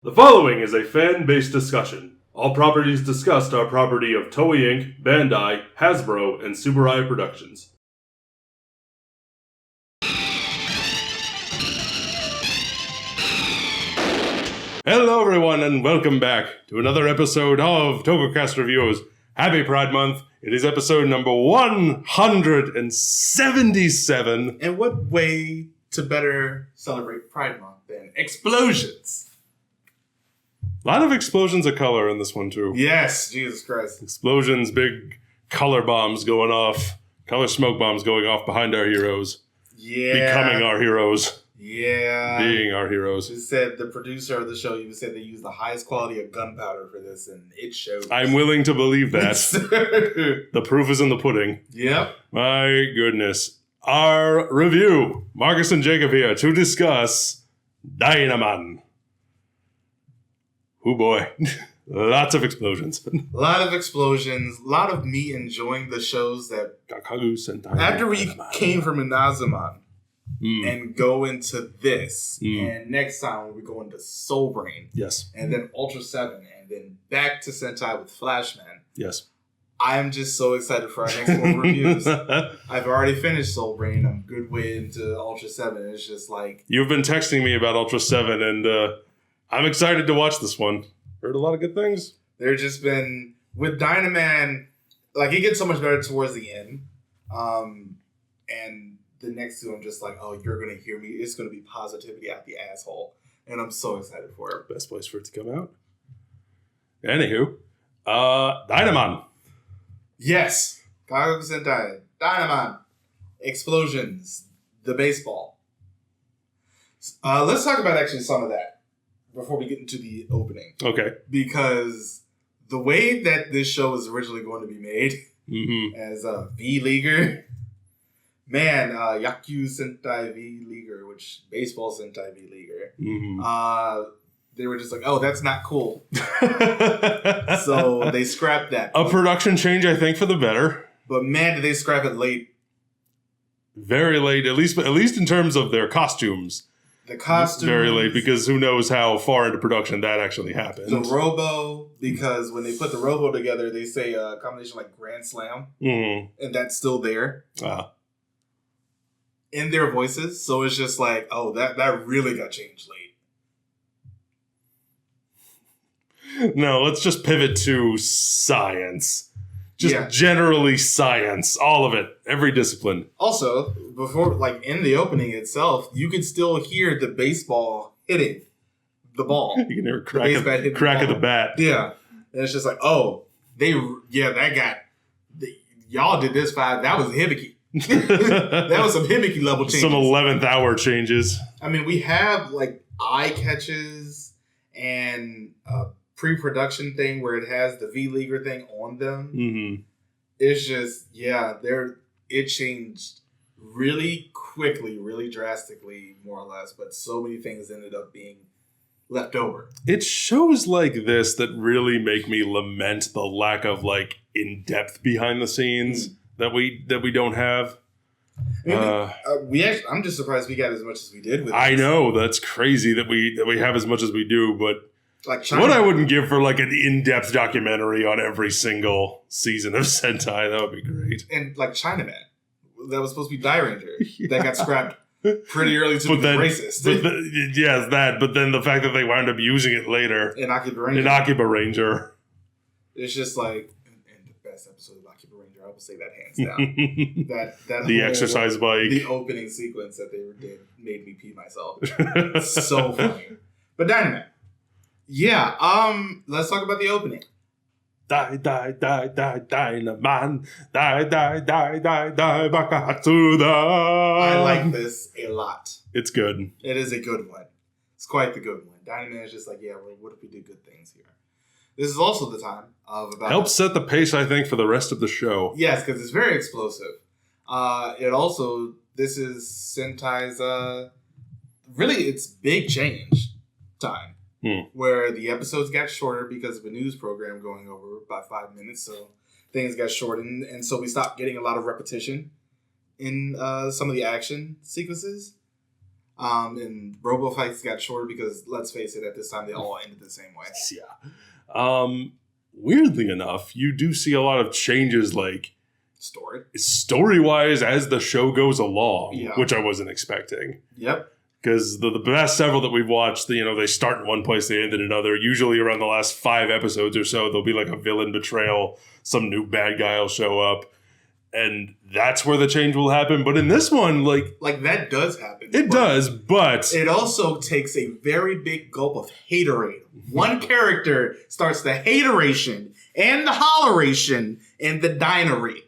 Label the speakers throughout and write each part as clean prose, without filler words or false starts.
Speaker 1: The following is a fan-based discussion. All properties discussed are property of Toei Inc., Bandai, Hasbro, and Subarai Productions. Hello everyone and welcome back to another episode of Tokucast Reviews. Happy Pride Month. It is episode number 177.
Speaker 2: And what way to better celebrate Pride Month than explosions?
Speaker 1: A lot of explosions of color in this one too.
Speaker 2: Yes, Jesus Christ.
Speaker 1: Explosions, big color bombs going off, color smoke bombs going off behind our heroes.
Speaker 2: Yeah.
Speaker 1: Becoming our heroes.
Speaker 2: Yeah.
Speaker 1: Being our heroes.
Speaker 2: He said, the producer of the show, you said they used the highest quality of gunpowder for this, and it shows.
Speaker 1: I'm willing to believe that. The proof is in the pudding.
Speaker 2: Yep.
Speaker 1: My goodness. Our review. Marcus and Jacob here to discuss Dynaman. Oh boy. Lots of explosions.
Speaker 2: A lot of explosions. A lot of me enjoying the shows that...
Speaker 1: Kagaku Sentai
Speaker 2: After we
Speaker 1: Dynaman.
Speaker 2: came from Inazuman and go into this, and next time we go into Soul Brain.
Speaker 1: Yes.
Speaker 2: And then Ultra 7, and then back to Sentai with Flashman.
Speaker 1: Yes.
Speaker 2: I'm just so excited for our next four reviews. I've already finished Soul Brain. I'm good way into Ultra 7. It's just like...
Speaker 1: You've been texting me about Ultra 7, and I'm excited to watch this one. Heard a lot of good things.
Speaker 2: There's just been... With Dynaman, like, it gets so much better towards the end. And the next two, I'm just like, oh, you're going to hear me. It's going to be positivity out the asshole. And I'm so excited for it.
Speaker 1: Best place for it to come out. Anywho, Dynaman.
Speaker 2: Yes. Kagaku Sentai Dynaman. Explosions. The baseball. Let's talk about actually some of that before we get into the opening.
Speaker 1: Okay.
Speaker 2: Because the way that this show is originally going to be made as a V-Leaguer, man, Yaku Sentai V-Leaguer, which baseball Sentai V-Leaguer, they were just like, oh, that's not cool. So they scrapped that.
Speaker 1: A production change, I think, for the better.
Speaker 2: But man, did they scrap it late.
Speaker 1: Very late, at least in terms of their costumes.
Speaker 2: The costumes.
Speaker 1: Very late, because who knows how far into production that actually happened.
Speaker 2: The Robo, because when they put the Robo together, they say a combination like Grand Slam. And that's still there. In their voices. So it's just like, oh, that really got changed late.
Speaker 1: No, let's just pivot to science. Just generally science. All of it. Every discipline.
Speaker 2: Also, before, like, in the opening itself, you could still hear the baseball hitting the ball.
Speaker 1: You can hear a crack of the bat.
Speaker 2: Yeah. And it's just like, oh, y'all did this five. That was Hibiki. That was some Hibiki level changes.
Speaker 1: Some 11th hour changes.
Speaker 2: I mean, we have, like, eye catches and pre-production thing where it has the V-Leaguer thing on them. It's just, it changed really quickly, really drastically, more or less, but so many things ended up being left over.
Speaker 1: It's shows like this that really make me lament the lack of, like, in-depth behind the scenes that we don't have.
Speaker 2: I'm just surprised we got as much as we did with
Speaker 1: I know, that's crazy that we have as much as we do, but
Speaker 2: like
Speaker 1: what I wouldn't give for, like, an in-depth documentary on every single season of Sentai, that would be great.
Speaker 2: And, like, Chinaman, that was supposed to be Die Ranger, that got scrapped pretty early to be racist.
Speaker 1: But then the fact that they wound up using it later.
Speaker 2: In Akiba
Speaker 1: Ranger.
Speaker 2: It's just like, and the best episode of Akiba Ranger, I will say that hands down. that
Speaker 1: the exercise bike.
Speaker 2: The opening sequence that they did made me pee myself. So funny. But Dynaman. Yeah, let's talk about the opening.
Speaker 1: Dynaman. Bakahatsuda.
Speaker 2: I like this a lot.
Speaker 1: It's good.
Speaker 2: It is a good one. It's quite the good one. Dynaman is just like, what if we did good things here? This is also the time of about...
Speaker 1: Helps set the pace, I think, for the rest of the show.
Speaker 2: Yes, because it's very explosive. This is Sentai's, really, it's big change time. Where the episodes got shorter because of a news program going over by 5 minutes, so things got shortened, and so we stopped getting a lot of repetition in some of the action sequences. And robo fights got shorter because, let's face it, at this time they all ended the same way.
Speaker 1: Yeah. Weirdly enough, you do see a lot of changes, like story-wise as the show goes along, which I wasn't expecting.
Speaker 2: Yep.
Speaker 1: Because the past several that we've watched, they start in one place, they end in another. Usually around the last 5 episodes or so, there'll be like a villain betrayal. Some new bad guy will show up. And that's where the change will happen. But in this one, like
Speaker 2: that does happen.
Speaker 1: It does, but
Speaker 2: it also takes a very big gulp of haterade. One character starts the hateration and the holleration and the dinery.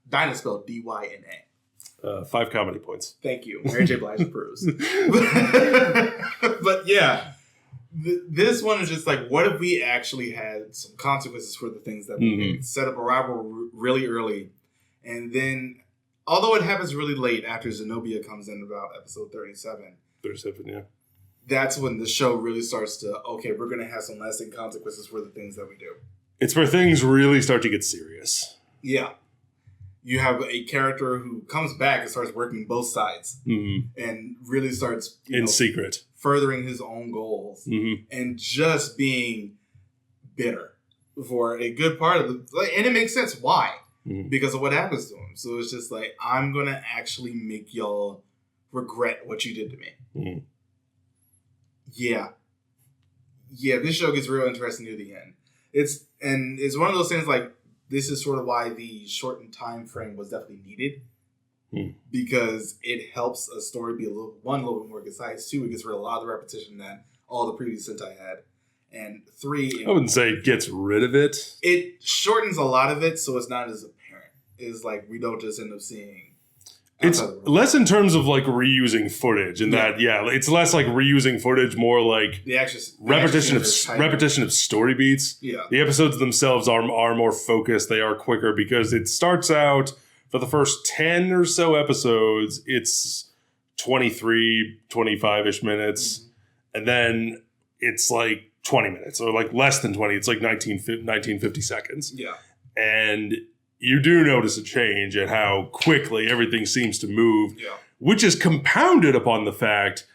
Speaker 2: Dyna spelled D-Y-N-A.
Speaker 1: 5 comedy points.
Speaker 2: Thank you. Mary J. Blige approves. But yeah, this one is just like, what if we actually had some consequences for the things that we did? Set up a rivalry really early. And then, although it happens really late after Zenobia comes in about episode 37.
Speaker 1: 37, yeah.
Speaker 2: That's when the show really starts to, okay, we're going to have some lasting consequences for the things that we do.
Speaker 1: It's where things really start to get serious.
Speaker 2: Yeah. You have a character who comes back and starts working both sides and really starts
Speaker 1: in secret
Speaker 2: furthering his own goals and just being bitter for a good part of and it makes sense why because of what happens to him. So it's just like, I'm gonna actually make y'all regret what you did to me. Yeah, this show gets real interesting near the end. It's one of those things like, this is sort of why the shortened time frame was definitely needed because it helps a story be a little bit more concise. 2, it gets rid of a lot of the repetition that all the previous Sentai had. And 3,
Speaker 1: I wouldn't say it gets rid of it.
Speaker 2: It shortens a lot of it, so it's not as apparent. It's like we don't just end up seeing.
Speaker 1: It's less in terms of like reusing footage and it's less like reusing footage, more like
Speaker 2: the
Speaker 1: repetition of story beats.
Speaker 2: Yeah.
Speaker 1: The episodes themselves are more focused. They are quicker because it starts out for the first 10 or so episodes, it's 23, 25-ish minutes. And then it's like 20 minutes or like less than 20. It's like 1950 seconds.
Speaker 2: Yeah.
Speaker 1: And you do notice a change in how quickly everything seems to move, which is compounded upon the fact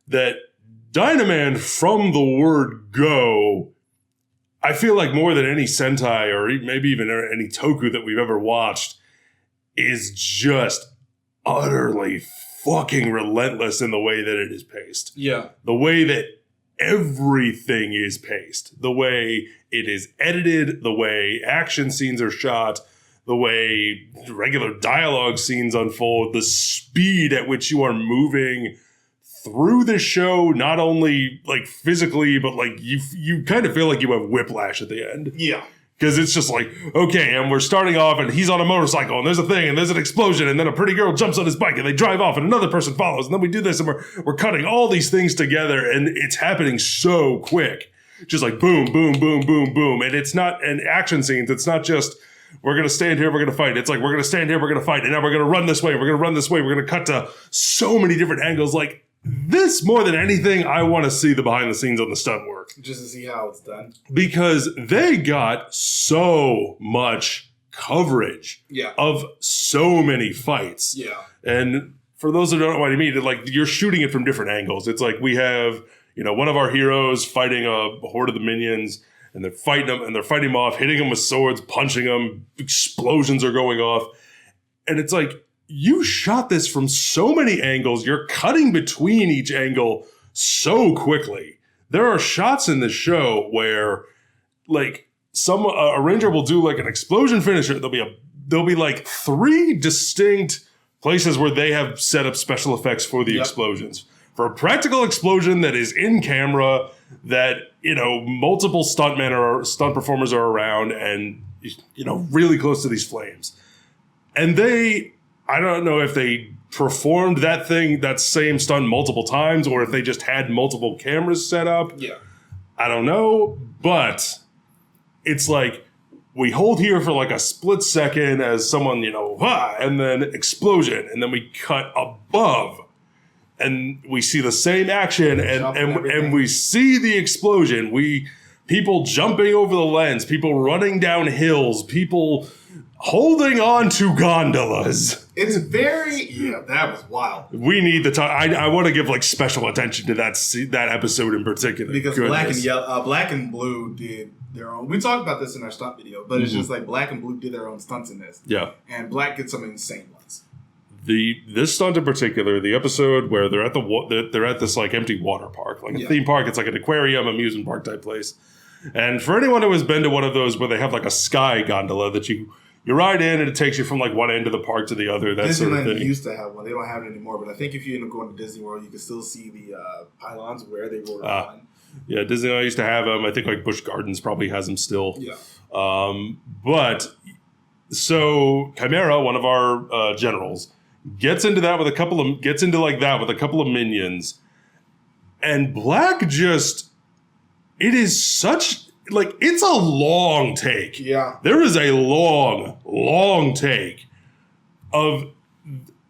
Speaker 1: that Dynaman, from the word go, I feel like more than any Sentai or maybe even any Toku that we've ever watched, is just utterly fucking relentless in the way that it is paced.
Speaker 2: Yeah.
Speaker 1: The way that everything is paced, the way it is edited, the way action scenes are shot, the way regular dialogue scenes unfold, the speed at which you are moving through the show, not only like physically, but like you kind of feel like you have whiplash at the end.
Speaker 2: Yeah.
Speaker 1: Because it's just like, okay, and we're starting off and he's on a motorcycle and there's a thing and there's an explosion and then a pretty girl jumps on his bike and they drive off and another person follows and then we do this and we're cutting all these things together and it's happening so quick. Just like boom, boom, boom, boom, boom. And it's not an action scenes. It's not just, we're going to stand here, we're going to fight. It's like, we're going to stand here, we're going to fight. And now we're going to run this way, we're going to run this way. We're going to cut to so many different angles. Like this, more than anything, I want to see the behind the scenes on the stunt work.
Speaker 2: Just to see how it's done.
Speaker 1: Because they got so much coverage of so many fights.
Speaker 2: Yeah.
Speaker 1: And for those who don't know what I mean, like you're shooting it from different angles. It's like we have, one of our heroes fighting a horde of the minions. And they're fighting them, and they're fighting them off, hitting them with swords, punching them, explosions are going off. And it's like, you shot this from so many angles, you're cutting between each angle so quickly. There are shots in this show where, like, a ranger will do, like, an explosion finisher. There'll be, like, 3 distinct places where they have set up special effects for the explosions. For a practical explosion that is in camera, that, multiple stuntmen or stunt performers are around and, really close to these flames. And I don't know if they performed that same stunt multiple times or if they just had multiple cameras set up.
Speaker 2: Yeah.
Speaker 1: I don't know, but it's like we hold here for like a split second as someone, and then explosion, and then we cut above. And we see the same action and we see the explosion. People jumping over the lens, people running down hills, people holding on to gondolas.
Speaker 2: It's that was wild.
Speaker 1: We need the time. I want to give like special attention to that episode in particular.
Speaker 2: Because Black and Blue did their own. We talked about this in our stunt video, but it's just like Black and Blue did their own stunts in this.
Speaker 1: Yeah.
Speaker 2: And Black did some insane ones.
Speaker 1: This stunt in particular, the episode where they're at this like empty water park, like a theme park. It's like an aquarium, amusement park type place. And for anyone who has been to one of those where they have like a sky gondola that you ride in and it takes you from like one end of the park to the other, that sort of thing.
Speaker 2: Used to have one. They don't have it anymore, but I think if you end up going to Disney World, you can still see the pylons where they were on.
Speaker 1: Yeah, Disneyland used to have them. I think like Busch Gardens probably has them still.
Speaker 2: Yeah.
Speaker 1: But so Chimera, one of our generals, gets into that with a couple of minions, and Black just, it is such, like, it's a long take.
Speaker 2: Yeah.
Speaker 1: There is a long take of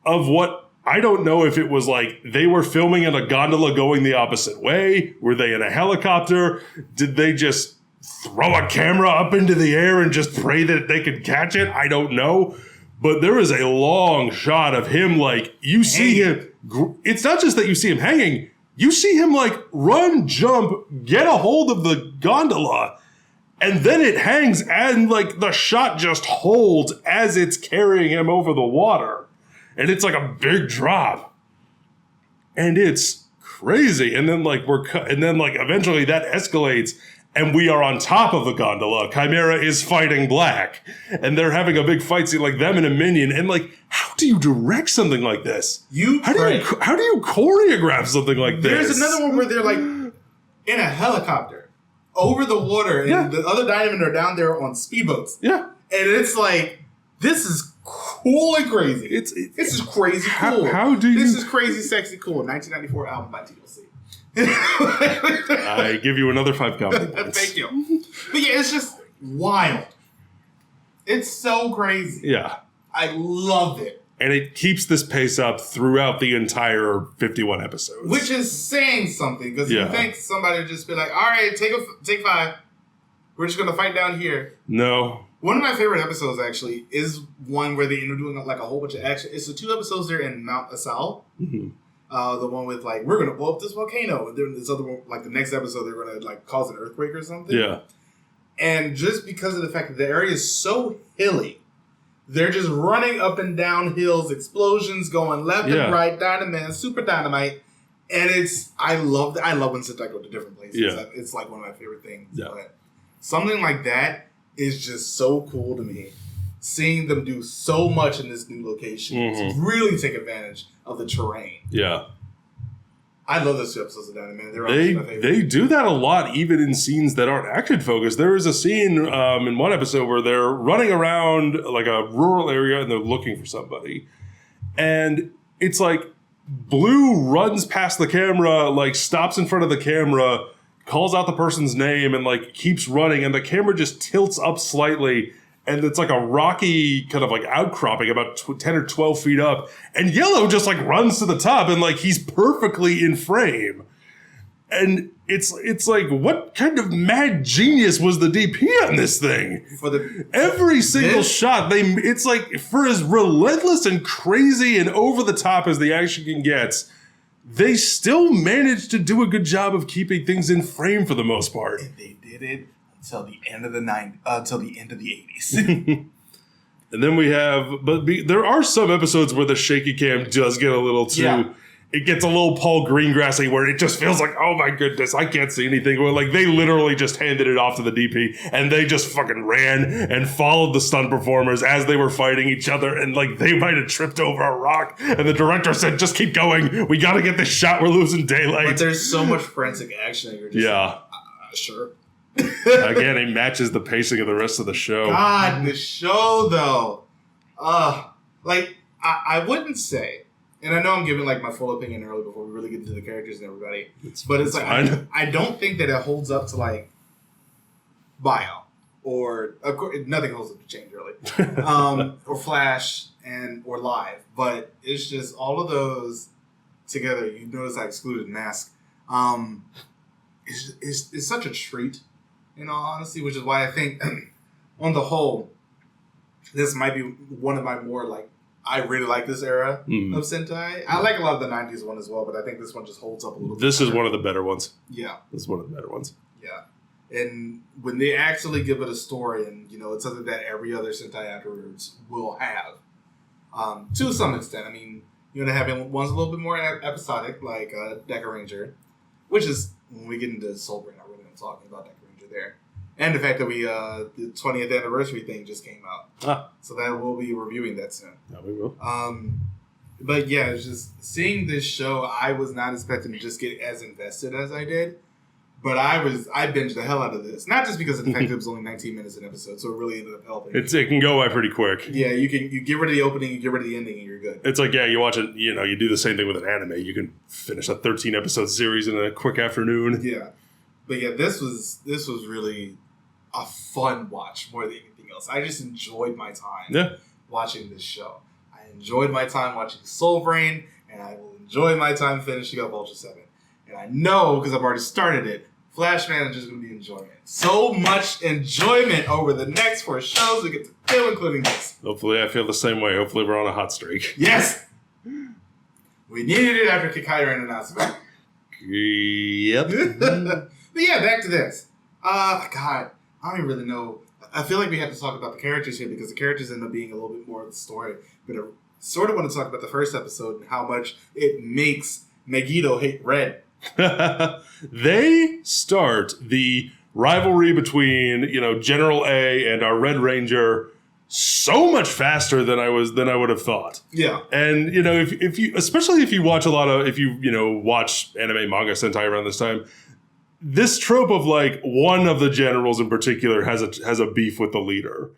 Speaker 1: what, I don't know if it was like they were filming in a gondola going the opposite way. Were they in a helicopter? Did they just throw a camera up into the air and just pray that they could catch it? I don't know. But there is a long shot of him, like, you see him. It's not just that you see him hanging. You see him, like, run, jump, get a hold of the gondola, and then it hangs, and, like, the shot just holds as it's carrying him over the water. And it's, like, a big drop. And it's crazy. And then, like, eventually that escalates, and we are on top of the gondola. Chimera is fighting Black. And they're having a big fight scene, like them and a minion. And like, how do you direct something like this? How do you choreograph something like this?
Speaker 2: There's another one where they're like in a helicopter over the water, and the other Dynamen are down there on speedboats.
Speaker 1: Yeah.
Speaker 2: And it's like, this is cool and crazy. This is crazy cool. This is crazy, sexy, cool. 1994 album by TLC.
Speaker 1: I give you another 5 comedy points.
Speaker 2: Thank you. But yeah, it's just wild. It's so crazy.
Speaker 1: Yeah.
Speaker 2: I love it.
Speaker 1: And it keeps this pace up throughout the entire 51 episodes. Which
Speaker 2: is saying something, because you think somebody would just be like, all right, take 5. We're just going to fight down here.
Speaker 1: No.
Speaker 2: One of my favorite episodes, actually, is one where they're doing like a whole bunch of action. It's the 2 episodes there in Mount Asal. Mm-hmm. The one with like, we're gonna blow up this volcano, and then this other one, like the next episode, they're gonna like cause an earthquake or something. Yeah. And just because of the fact that the area is so hilly, they're just running up and down hills, explosions going left and right, Dynaman, super dynamite, and I love when Sentai go to different places. Yeah. It's like one of my favorite things. Yeah. But something like that is just so cool to me. Seeing them do so much in this new location to really take advantage of the terrain. Yeah. I love those 2 episodes of Dynaman. They're honestly my favorite.
Speaker 1: They do that a lot, even in scenes that aren't action focused. There is a scene in one episode where they're running around like a rural area and they're looking for somebody. And it's like Blue runs past the camera, like stops in front of the camera, calls out the person's name, and like keeps running. And the camera just tilts up slightly. And it's like a rocky kind of like outcropping about 10 or 12 feet up. And Yellow just like runs to the top and like he's perfectly in frame. And it's like, what kind of mad genius was the DP on this thing? Every single shot, it's like, for as relentless and crazy and over the top as the action can get, they still managed to do a good job of keeping things in frame for the most part.
Speaker 2: And they did it until the end of the 80s.
Speaker 1: And then we have, there are some episodes where the shaky cam does get a little too, it gets a little Paul Greengrassy where it just feels like, oh my goodness, I can't see anything. Where like they literally just handed it off to the DP and they just fucking ran and followed the stunt performers as they were fighting each other, and like they might have tripped over a rock and the director said, just keep going. We got to get this shot. We're losing daylight.
Speaker 2: But there's so much forensic action that you're just like, sure.
Speaker 1: Again, it matches the pacing of the rest of the show.
Speaker 2: God, the show though. Like I wouldn't say, and I know I'm giving like my full opinion early before we really get into the characters and everybody. It's like I don't think that it holds up to like Bio or of course nothing holds up to Change really. Or Flash or Live, but it's just all of those together. You notice I excluded Mask. It's such a treat, in all honesty, which is why I think, on the whole, this might be one of my more like I really like this era of Sentai. I like a lot of the 90s one as well, but I think this one just holds up a little bit.
Speaker 1: This is one of the better ones.
Speaker 2: Yeah.
Speaker 1: This is one of the better ones.
Speaker 2: Yeah. And when they actually give it a story, and it's something that every other Sentai afterwards will have, to some extent. I mean, having one's a little bit more episodic, like Deca Ranger, which is when we get into Soul Brain, I really am talking about Deca Ranger there, and the fact that we the 20th anniversary thing just came out, so that we'll be reviewing that soon.
Speaker 1: Yeah, we will.
Speaker 2: But yeah, it's just seeing this show. I was not expecting to just get as invested as I did. But I binged the hell out of this. Not just because of the fact that it was only 19 minutes an episode, so it really ended up helping.
Speaker 1: It can go by pretty quick.
Speaker 2: Yeah, you get rid of the opening, you get rid of the ending, and you're good.
Speaker 1: It's like, you watch it, you do the same thing with an anime. You can finish a 13-episode series in a quick afternoon.
Speaker 2: Yeah. But yeah, this was really a fun watch more than anything else. I just enjoyed my time watching this show. I enjoyed my time watching Soul Brain, and I will enjoy my time finishing up Ultra 7. And I know, because I've already started it, Flash Man is just going to be enjoyment. So much enjoyment over the next 4 shows we get to do, including this.
Speaker 1: Hopefully I feel the same way. Hopefully we're on a hot streak.
Speaker 2: Yes! We needed it after Kikairen announcement.
Speaker 1: Yep.
Speaker 2: But yeah, back to this. God, I don't even really know. I feel like we have to talk about the characters here because the characters end up being a little bit more of the story. But I sort of want to talk about the first episode and how much it makes Megiddo hate Red.
Speaker 1: They start the rivalry between General A and our Red Ranger so much faster than I would have thought.
Speaker 2: Yeah,
Speaker 1: and if you especially if you watch watch anime, manga, Sentai around this time, this trope of like one of the generals in particular has a beef with the leader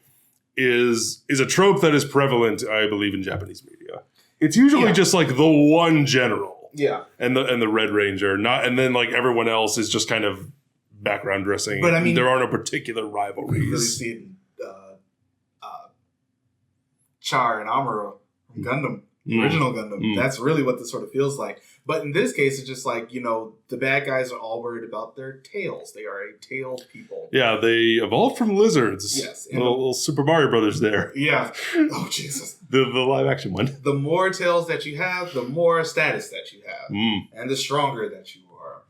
Speaker 1: is a trope that is prevalent, I believe, in Japanese media. It's usually just like the one general.
Speaker 2: Yeah,
Speaker 1: and the Red Ranger, and then like everyone else is just kind of background dressing.
Speaker 2: But I mean,
Speaker 1: there are no particular rivalries.
Speaker 2: You really see it in Char and Amuro from Gundam, the original Gundam. That's really what this sort of feels like. But in this case, it's just like the bad guys are all worried about their tails. They are a tailed people.
Speaker 1: Yeah, they evolved from lizards.
Speaker 2: Yes,
Speaker 1: little Super Mario Brothers there.
Speaker 2: Yeah. Oh Jesus.
Speaker 1: The live action one.
Speaker 2: The more tails that you have, the more status that you have, and the stronger that you are.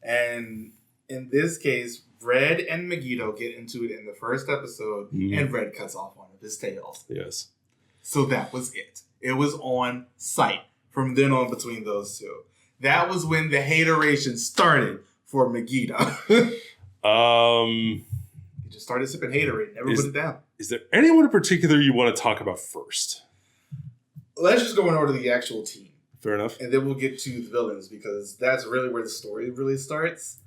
Speaker 2: And in this case, Red and Megiddo get into it in the first episode, and Red cuts off one of his tails.
Speaker 1: Yes.
Speaker 2: So that was it. It was on site from then on between those two. That was when the hateration started for Megiddo. He just started sipping haterade, never put it down.
Speaker 1: Is there anyone in particular you want to talk about first?
Speaker 2: Let's just go in order to the actual team.
Speaker 1: Fair enough.
Speaker 2: And then we'll get to the villains because that's really where the story really starts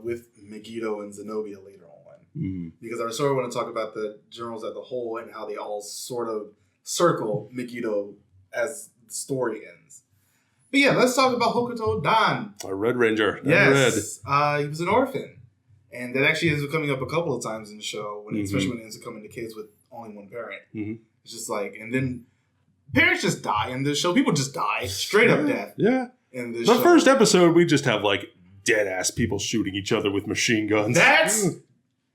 Speaker 2: with Megiddo and Zenobia later on. Because I sort of want to talk about the generals as a whole and how they all sort of circle Megiddo as the story ends. But yeah, let's talk about Hokuto Dan.
Speaker 1: Our Red Ranger.
Speaker 2: Yes. He was an orphan. And that actually ends up coming up a couple of times in the show, especially when it ends up coming to kids with only one parent. It's just like, and then parents just die in this show. People just die. Straight up death.
Speaker 1: Yeah.
Speaker 2: In this
Speaker 1: show.
Speaker 2: The
Speaker 1: first episode, we just have like dead ass people shooting each other with machine guns.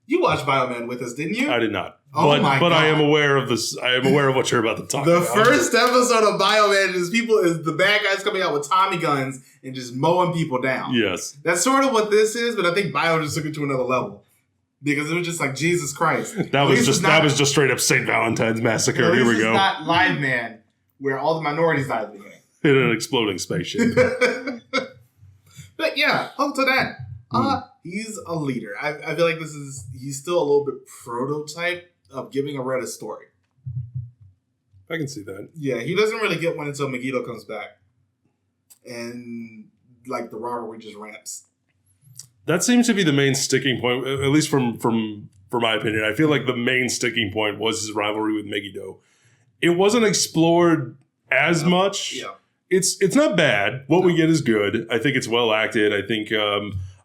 Speaker 2: You watched Bioman with us, didn't you?
Speaker 1: I did not.
Speaker 2: Oh my God.
Speaker 1: I am aware of this. I am aware of what you're about to talk
Speaker 2: about.
Speaker 1: The
Speaker 2: first episode of Bioman is the bad guys coming out with Tommy guns and just mowing people down.
Speaker 1: Yes.
Speaker 2: That's sort of what this is, but I think Bio just took it to another level. Because it was just like, Jesus Christ.
Speaker 1: That was just straight up St. Valentine's Massacre. Here we go.
Speaker 2: It's not Live Man, where all the minorities died at the beginning.
Speaker 1: In an exploding spaceship.
Speaker 2: But yeah, Hokuto Dan. He's a leader. I feel like he's still a little bit prototype of giving a Red a story.
Speaker 1: I can see that.
Speaker 2: Yeah, he doesn't really get one until Megiddo comes back. And like the rivalry just ramps.
Speaker 1: That seems to be the main sticking point, at least from my opinion. I feel like the main sticking point was his rivalry with Megiddo. It wasn't explored as much.
Speaker 2: Yeah.
Speaker 1: It's not bad. What we get is good. I think it's well acted. I think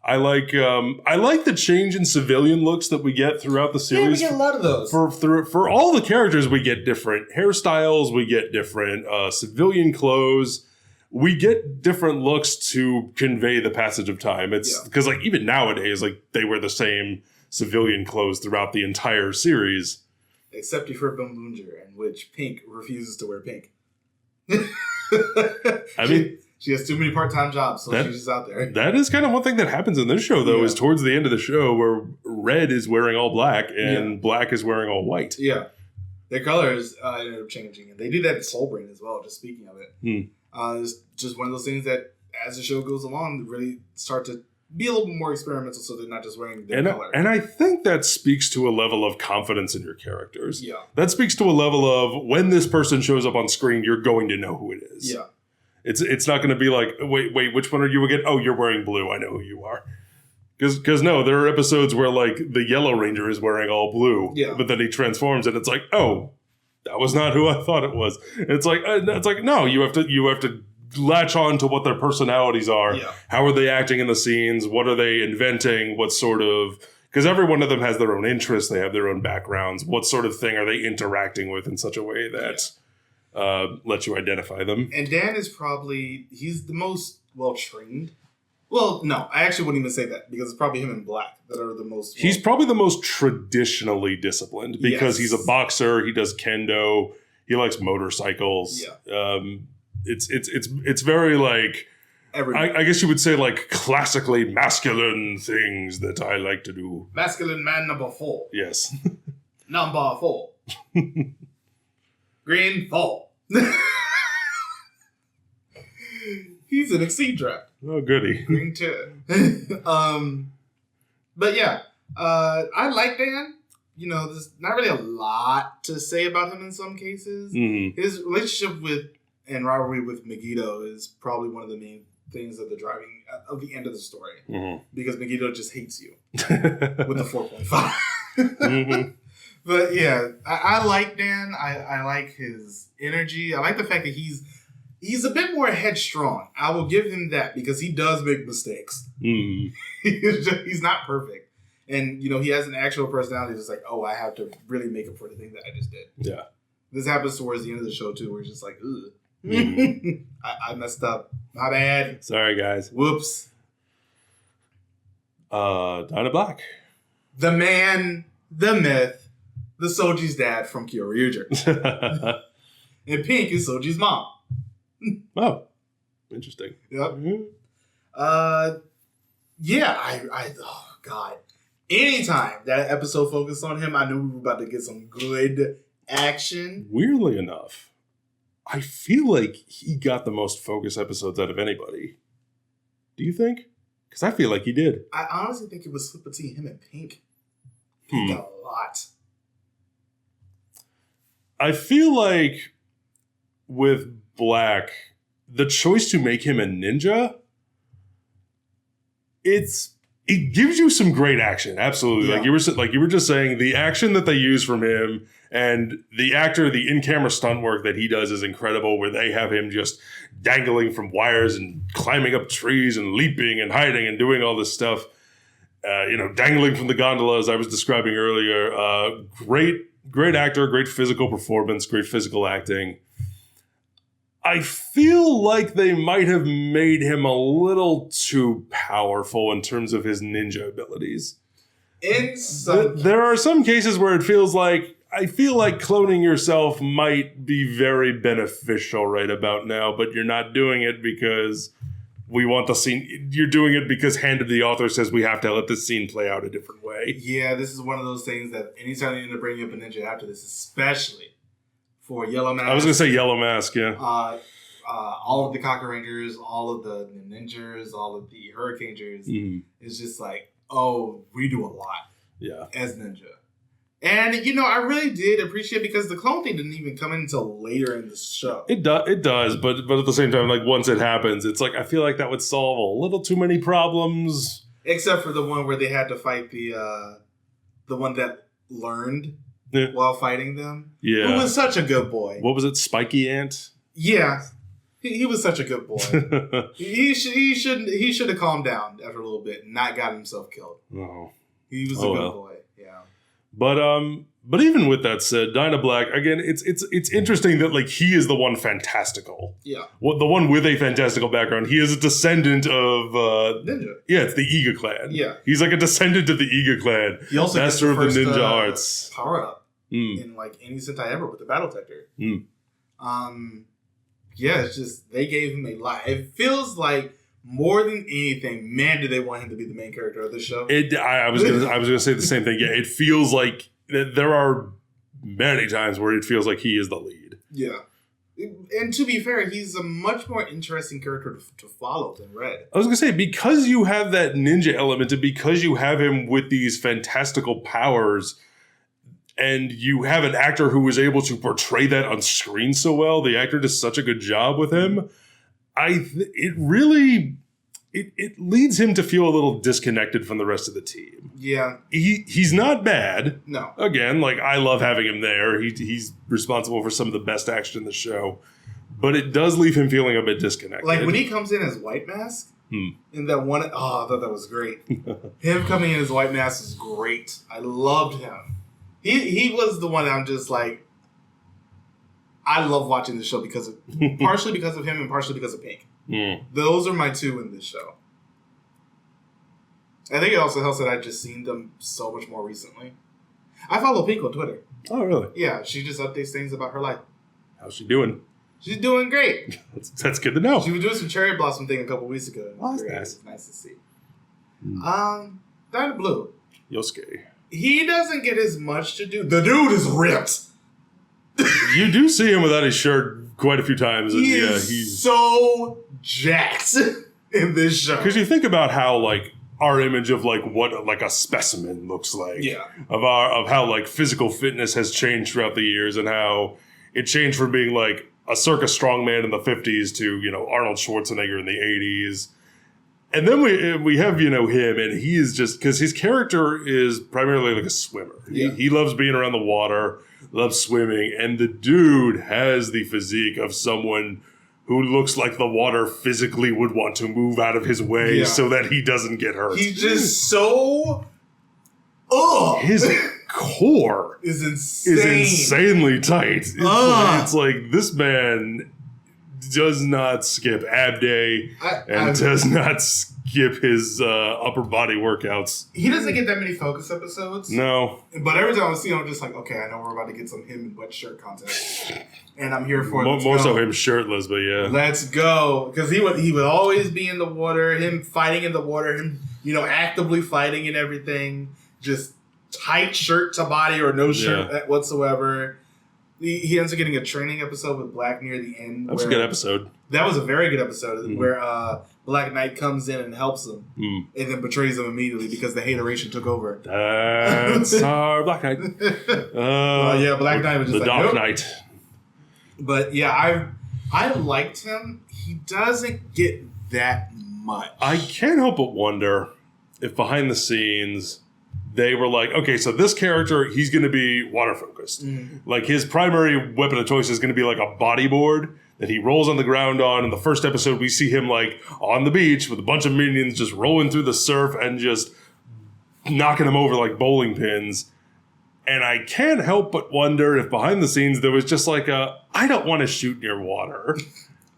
Speaker 1: I like the change in civilian looks that we get throughout the series.
Speaker 2: Yeah, we get a lot of those.
Speaker 1: For all the characters, we get different hairstyles. We get different civilian clothes. We get different looks to convey the passage of time. It's because like even nowadays, like they wear the same civilian clothes throughout the entire series.
Speaker 2: except for Bumbunger, in which Pink refuses to wear pink.
Speaker 1: I mean,
Speaker 2: she has too many part-time jobs, so she's just out there.
Speaker 1: That is kind of one thing that happens in this show, though, is towards the end of the show where Red is wearing all black and Black is wearing all white.
Speaker 2: Yeah. Their colors ended up changing, and they do that in Soul Brain as well, just speaking of it. It's just one of those things that, as the show goes along, really start to be a little bit more experimental, so they're not just wearing their color.
Speaker 1: And I think that speaks to a level of confidence in your characters.
Speaker 2: Yeah.
Speaker 1: That speaks to a level of, when this person shows up on screen, you're going to know who it is.
Speaker 2: Yeah.
Speaker 1: It's not going to be like, wait, which one are you again? Oh, you're wearing blue. I know who you are. Because no, there are episodes where like the Yellow Ranger is wearing all blue, but then he transforms and it's like, oh, that was not who I thought it was. And it's like no, you have to latch on to what their personalities are. Yeah. How are they acting in the scenes? What are they inventing? What sort of, because every one of them has their own interests. They have their own backgrounds. What sort of thing are they interacting with in such a way that lets you identify them? And
Speaker 2: Dan is he's the most well-trained. Well, no, I actually wouldn't even say that, because it's probably him and Black that are the most...
Speaker 1: He's probably the most traditionally disciplined, because he's a boxer, he does kendo, he likes motorcycles. Yeah. It's very like... I guess you would say like classically masculine things that I like to do.
Speaker 2: Masculine man number 4.
Speaker 1: Yes.
Speaker 2: Number 4. Green 4. He's an Exceed draft.
Speaker 1: Oh, goody.
Speaker 2: Green 2. But yeah, I like Dan. You know, there's not really a lot to say about him in some cases. Mm-hmm. His relationship and rivalry with Megiddo is probably one of the main things of the end of the story. Mm-hmm. Because Megiddo just hates you with the 4.5. Mm-hmm. But yeah, I like Dan. I like his energy. I like the fact that he's a bit more headstrong. I will give him that, because he does make mistakes. Mm. He's not perfect. And, you know, he has an actual personality that's like, oh, I have to really make up for the thing that I just did. Yeah. This happens towards the end of the show, too, where it's just like, ugh. Mm. I messed up. My bad.
Speaker 1: Sorry, guys.
Speaker 2: Whoops.
Speaker 1: Dyna Black.
Speaker 2: The man, the myth, the Soji's dad from Kyoryuger. And Pink is Soji's mom.
Speaker 1: Oh, interesting.
Speaker 2: Yep. Mm-hmm. Yeah, oh God. Anytime that episode focused on him, I knew we were about to get some good action.
Speaker 1: Weirdly enough, I feel like he got the most focus episodes out of anybody. Do you think? Because I feel like he did.
Speaker 2: I honestly think it was split between him and Pink. He got a lot.
Speaker 1: I feel like with Black, the choice to make him a ninja, it gives you some great action. Absolutely. Yeah. Like you were just saying, the action that they use from him and the in-camera stunt work that he does is incredible, where they have him just dangling from wires and climbing up trees and leaping and hiding and doing all this stuff. Dangling from the gondola, as I was describing earlier. Great actor, great physical performance, great physical acting. I feel like they might have made him a little too powerful in terms of his ninja abilities. There are some cases where it feels like, I feel like cloning yourself might be very beneficial right about now, but you're not doing it because we want the scene. You're doing it because hand of the author says we have to let this scene play out a different way.
Speaker 2: Yeah, this is one of those things that anytime you end up bringing up a ninja after this, especially for Yellow Mask.
Speaker 1: I was going to say Yellow Mask, yeah.
Speaker 2: All of the Kaku Rangers, all of the Ninjas, all of the Hurricanegers. It's just like, oh, we do a lot as Ninja. And, I really did appreciate, because the clone thing didn't even come in until later in the show.
Speaker 1: It does, but at the same time, like, once it happens, it's like, I feel like that would solve a little too many problems.
Speaker 2: Except for the one where they had to fight the one that learned while fighting them. Yeah. Who was such a good boy.
Speaker 1: What was it, Spiky Ant?
Speaker 2: Yeah. He was such a good boy. he should have calmed down after a little bit and not got himself killed. Oh. He was a good boy. Yeah.
Speaker 1: But even with that said, Dyna Black, again, it's interesting that, like, he is the one fantastical. Yeah. The one with a fantastical background. He is a descendant of Ninja. Yeah, it's the Iga clan. Yeah. He's like a descendant of the Iga clan.
Speaker 2: He also
Speaker 1: master of the ninja arts.
Speaker 2: Power up. in like any Sentai ever with the Battle Tector. It's just they gave him a lot. It feels like more than anything, man, do they want him to be the main character of the show?
Speaker 1: I was gonna say the same thing. Yeah, it feels like there are many times where it feels like he is the lead.
Speaker 2: Yeah. And to be fair, he's a much more interesting character to follow than Red.
Speaker 1: I was going to say, because you have that ninja element and because you have him with these fantastical powers and you have an actor who was able to portray that on screen so well, the actor does such a good job with him, it leads him to feel a little disconnected from the rest of the team.
Speaker 2: Yeah.
Speaker 1: He's not bad.
Speaker 2: No.
Speaker 1: Again, like, I love having him there. He's responsible for some of the best action in the show. But it does leave him feeling a bit disconnected.
Speaker 2: Like, when he comes in as White Mask, in that one... Oh, I thought that was great. Him coming in as White Mask is great. I loved him. He was the one I'm just like... I love watching the show because of... partially because of him and partially because of Pink. Those are my two in this show. I think it also helps that I've just seen them so much more recently. I follow Pink on Twitter.
Speaker 1: Oh, really?
Speaker 2: Yeah, she just updates things about her life.
Speaker 1: How's she doing?
Speaker 2: She's doing great.
Speaker 1: That's good to know.
Speaker 2: She was doing some cherry blossom thing a couple weeks ago.
Speaker 1: Oh, that's nice.
Speaker 2: It was nice to see. Dyna Blue.
Speaker 1: Yosuke.
Speaker 2: He doesn't get as much to do. The dude is ripped.
Speaker 1: You do see him without his shirt quite a few times. And
Speaker 2: he's so jacked in this show.
Speaker 1: Because you think about how, like, our image of, like, what, like, a specimen looks like.
Speaker 2: Yeah.
Speaker 1: Of how, like, physical fitness has changed throughout the years and how it changed from being, like, a circus strongman in the 50s to, you know, Arnold Schwarzenegger in the 80s. And then we have, you know, him, and he is just... Because his character is primarily, like, a swimmer.
Speaker 2: Yeah.
Speaker 1: He loves being around the water, loves swimming, and the dude has the physique of someone who looks like the water physically would want to move out of his way so that he doesn't get hurt.
Speaker 2: He's just so...
Speaker 1: His core
Speaker 2: is insane.
Speaker 1: Is insanely tight. It's like this man does not skip ab day and does not skip his upper body workouts.
Speaker 2: He doesn't get that many focus episodes.
Speaker 1: No.
Speaker 2: But every time I see him, I'm just like, okay, I know we're about to get some him in wet shirt contest. And I'm here for it.
Speaker 1: More so him shirtless, but yeah.
Speaker 2: Let's go. Because he would always be in the water, him fighting in the water, him, you know, actively fighting and everything. Just tight shirt to body or no shirt whatsoever. He ends up getting a training episode with Black near the end.
Speaker 1: That was a good episode.
Speaker 2: That was a very good episode where Black Knight comes in and helps him and then betrays him immediately because the hateration took over.
Speaker 1: That's our Black Knight.
Speaker 2: Black Knight was just
Speaker 1: the Dark Knight.
Speaker 2: But yeah, I liked him. He doesn't get that much.
Speaker 1: I can't help but wonder if behind the scenes they were like, okay, so this character, he's going to be water focused. Like his primary weapon of choice is going to be like a bodyboard that he rolls on the ground on. In the first episode, we see him like on the beach with a bunch of minions just rolling through the surf and just knocking them over like bowling pins. And I can't help but wonder if behind the scenes there was just like I don't want to shoot near water.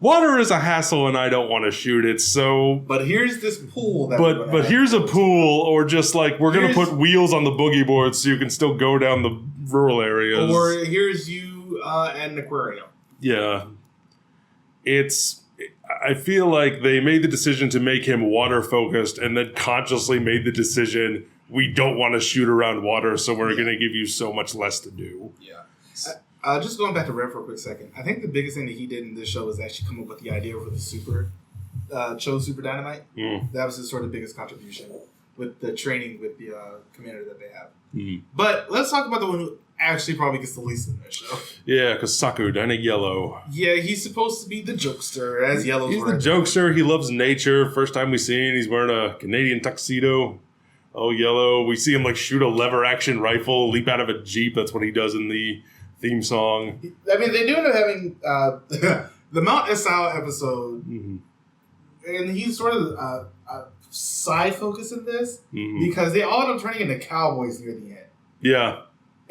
Speaker 1: Water is a hassle and I don't want to shoot it, so...
Speaker 2: But here's this pool that
Speaker 1: But here's a pool, or just like, we're going to put wheels on the boogie board so you can still go down the rural areas.
Speaker 2: Or here's you at an aquarium.
Speaker 1: Yeah. I feel like they made the decision to make him water-focused and then consciously made the decision, we don't want to shoot around water, so we're going to give you so much less to do.
Speaker 2: Yeah. Just going back to Red for a quick second, I think the biggest thing that he did in this show was actually come up with the idea for the Super Dynamite. That was his sort of biggest contribution with the training with the commander that they have. But let's talk about the one who actually probably gets the least in this show.
Speaker 1: Yeah, because Saku, Dyna Yellow.
Speaker 2: Yeah, he's supposed to be the jokester, as Yellow's
Speaker 1: He's the jokester. He loves nature. First time we see him, he's wearing a Canadian tuxedo. Oh, Yellow. We see him like shoot a lever action rifle, leap out of a Jeep. That's what he does in the theme song.
Speaker 2: I mean, they do end up having the Mount Esau episode, and he's sort of side focus in this because they all end up turning into cowboys near the end.
Speaker 1: Yeah.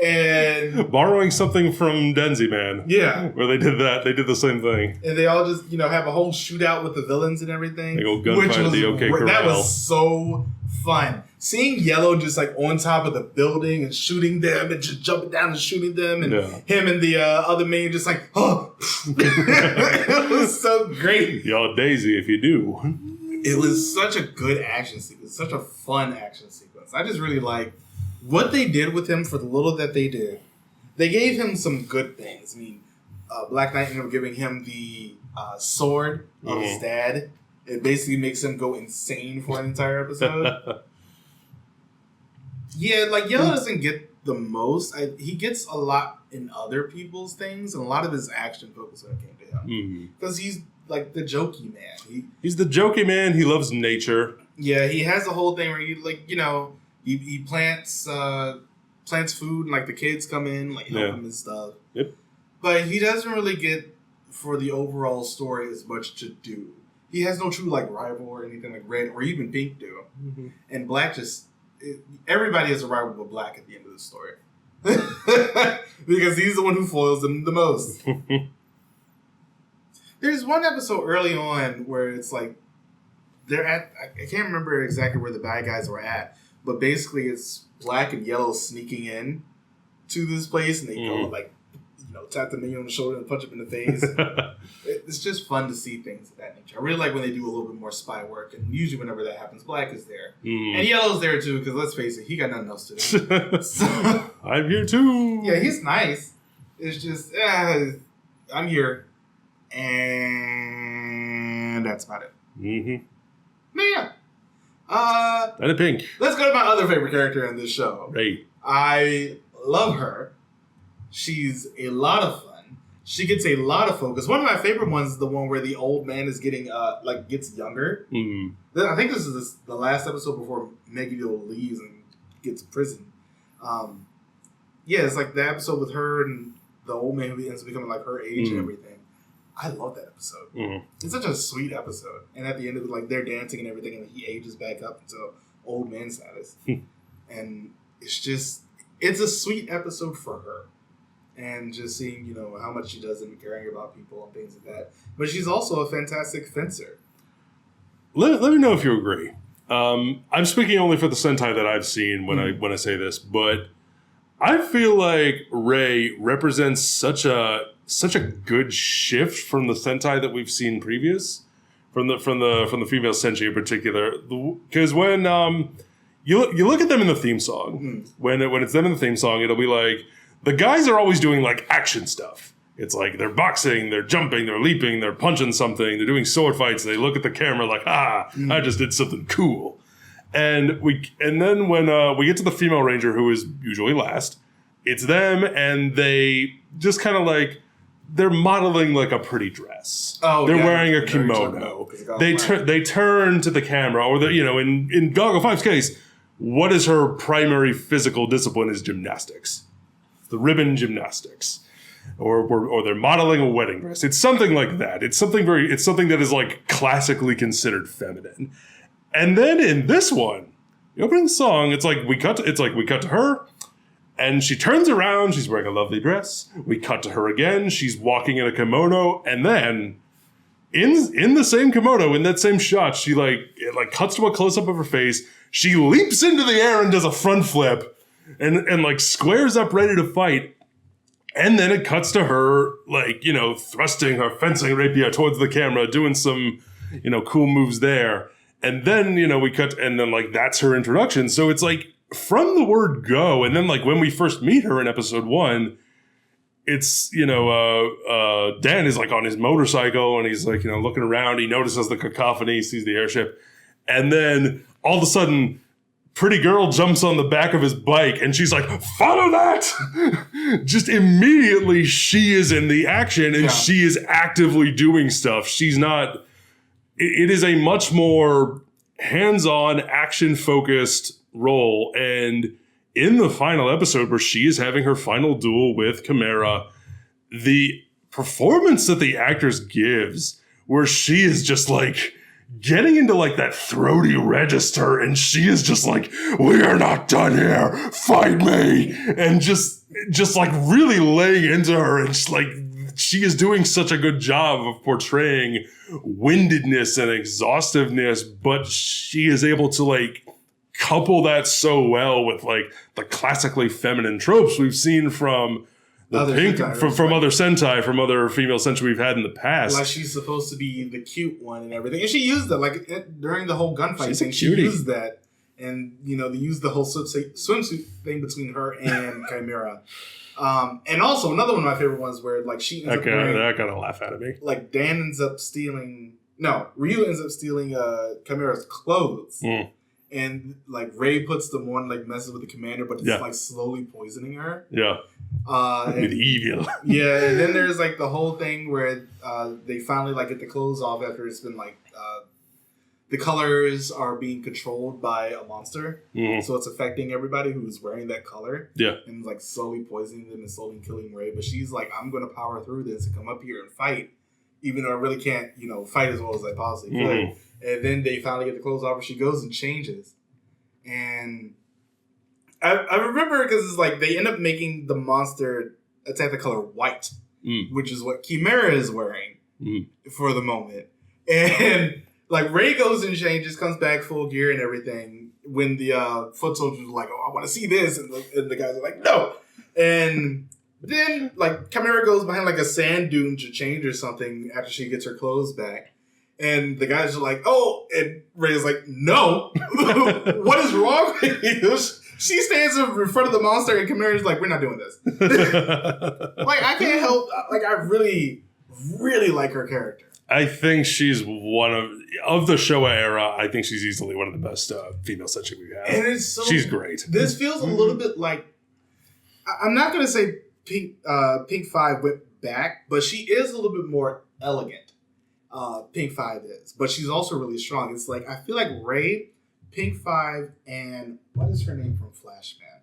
Speaker 2: And
Speaker 1: borrowing something from Denzi Man.
Speaker 2: Yeah.
Speaker 1: Where they did that. They did the same thing.
Speaker 2: And they all just, have a whole shootout with the villains and everything.
Speaker 1: They go gunfight at the OK Corral.
Speaker 2: That was so fun. seeing Yellow just like on top of the building and shooting them and just jumping down and shooting them and him and the other man just like, oh, it was so great.
Speaker 1: Y'all Daisy if you do.
Speaker 2: It was such a good action sequence, such a fun action sequence. I just really like what they did with him for the little that they did. They gave him some good things. I mean, Black Knight ended up giving him the sword of his dad. It basically makes him go insane for an entire episode. Yeah, like Yellow doesn't get the most. He gets a lot in other people's things, and a lot of his action focus when it came to him. Because he's like the jokey man.
Speaker 1: He's the jokey man. He loves nature.
Speaker 2: Yeah, he has a whole thing where he like, you know, he plants food and like the kids come in, like help him and stuff.
Speaker 1: Yep.
Speaker 2: But he doesn't really get for the overall story as much to do. He has no true like rival or anything like Red or even Pink do. And Black just everybody has a rival with Black at the end of the story. Because he's the one who foils them the most. There's one episode early on where it's like they're at, I can't remember exactly where the bad guys were at, but basically it's Black and Yellow sneaking in to this place and they go like, you know, tap the minion on the shoulder and punch him in the face. It's just fun to see things of that nature. I really like when they do a little bit more spy work, and usually whenever that happens, Black is there. And Yellow's there too, because let's face it, he got nothing else to do. So,
Speaker 1: I'm here too.
Speaker 2: Yeah, he's nice. It's just, I'm here. And that's about it. But yeah.
Speaker 1: And a Pink.
Speaker 2: Let's go to my other favorite character in this show.
Speaker 1: Right.
Speaker 2: I love her. She's a lot of fun. She gets a lot of focus. One of my favorite ones is the one where the old man is getting, gets younger. I think this is the last episode before Megiddo leaves and gets imprisoned. Yeah, it's like the episode with her and the old man who ends up becoming like her age and everything. I love that episode. It's such a sweet episode. And at the end of it, like they're dancing and everything, and he ages back up into old man status. And it's a sweet episode for her. And just seeing, you know, how much she does and caring about people and things like that. But she's also a fantastic fencer.
Speaker 1: Let me know if you agree. I'm speaking only for the Sentai that I've seen when I say this, but I feel like Rei represents such a good shift from the Sentai that we've seen previous, from the female Senshi in particular. Because when you look at them in the theme song, when it's them in the theme song, it'll be like the guys are always doing like action stuff. It's like they're boxing, they're jumping, they're leaping, they're punching something, they're doing sword fights. And they look at the camera like, I just did something cool. And then when we get to the female ranger, who is usually last, it's them, and they just kind of like they're modeling like a pretty dress. They're wearing a kimono. They turn to the camera, or in Goggle 5's case, what is her primary physical discipline is gymnastics, the ribbon gymnastics, or they're modeling a wedding dress. It's something like that. It's something that is like classically considered feminine. And then in this one, the opening song, it's like we cut to her, and she turns around. She's wearing a lovely dress. We cut to her again. She's walking in a kimono, and then in the same kimono, in that same shot, it cuts to a close up of her face. She leaps into the air and does a front flip, and like squares up, ready to fight. And then it cuts to her thrusting her fencing rapier towards the camera, doing some cool moves there. And then, we cut, and then, that's her introduction. So it's, from the word go, and then, when we first meet her in episode 1, it's, Dan is, on his motorcycle, and he's, looking around. He notices the cacophony, sees the airship. And then, all of a sudden, pretty girl jumps on the back of his bike, and she's like, follow that! Just immediately, she is in the action, and she is actively doing stuff. She's not... It is a much more hands-on, action-focused role. And in the final episode where she is having her final duel with Chimera, the performance that the actress gives, where she is just getting into that throaty register, and she is just we are not done here, fight me, and just really laying into her, and just she is doing such a good job of portraying windedness and exhaustiveness, but she is able to couple that so well with like the classically feminine tropes we've seen from the
Speaker 2: Other
Speaker 1: pink
Speaker 2: Sentai,
Speaker 1: from other Sentai, from other female Sentai we've had in the past.
Speaker 2: Like she's supposed to be the cute one and everything, and she used that like during the whole gunfight
Speaker 1: She's a
Speaker 2: thing. She
Speaker 1: cutie.
Speaker 2: used that, and they used the whole swimsuit thing between her and Chimera. And also another one of my favorite ones where like she ends up wearing,
Speaker 1: that got a laugh out of me.
Speaker 2: like Dan ends up stealing. No, Ryu ends up stealing Chimera's clothes. And like Ray puts them on, like messes with the commander, but it's like slowly poisoning her.
Speaker 1: Yeah. With evil.
Speaker 2: Yeah, and then there's like the whole thing where they finally like get the clothes off after it's been like the colors are being controlled by a monster, so it's affecting everybody who's wearing that color. Yeah, and like slowly poisoning them and slowly killing Ray. But she's like, I'm gonna power through this and come up here and fight, even though I really can't, fight as well as I possibly could. And then they finally get the clothes off, and she goes and changes. And I remember because it's like they end up making the monster attack the color white, which is what Chimera is wearing for the moment. And like Ray goes and changes, comes back full gear and everything. When the foot soldiers are like, "Oh, I want to see this," and the guys are like, "No." And then like Chimera goes behind like a sand dune to change or something after she gets her clothes back. And the guys are like, "Oh," and Ray's like, "No, what is wrong with you?" She stands in front of the monster, and Chimera's like, "We're not doing this." Like, I can't help. Like, I really, really like her character.
Speaker 1: I think she's one of the Showa era. I think she's easily one of the best female Sentai we've had.
Speaker 2: And it's
Speaker 1: she's great.
Speaker 2: This feels a little bit like, I'm not going to say Pink 5 went back, but she is a little bit more elegant. Pink 5 is, but she's also really strong. It's like I feel like Ray, Pink 5, and what is her name from Flash, man?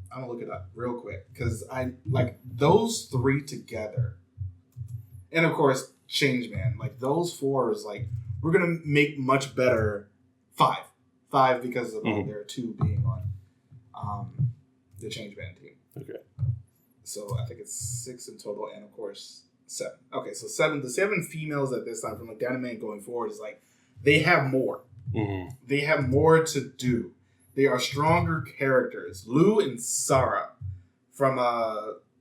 Speaker 2: I'm gonna look it up real quick because I like those three together, and of course Changeman. Like those four is like we're gonna make much better 5 because of there are 2 being on the Changeman team. Okay, so I think it's 6 in total, and of course. 7. Okay, so 7. The 7 females at this time from like Dynaman going forward is like they have more. They have more to do. They are stronger characters. Lou and Sarah from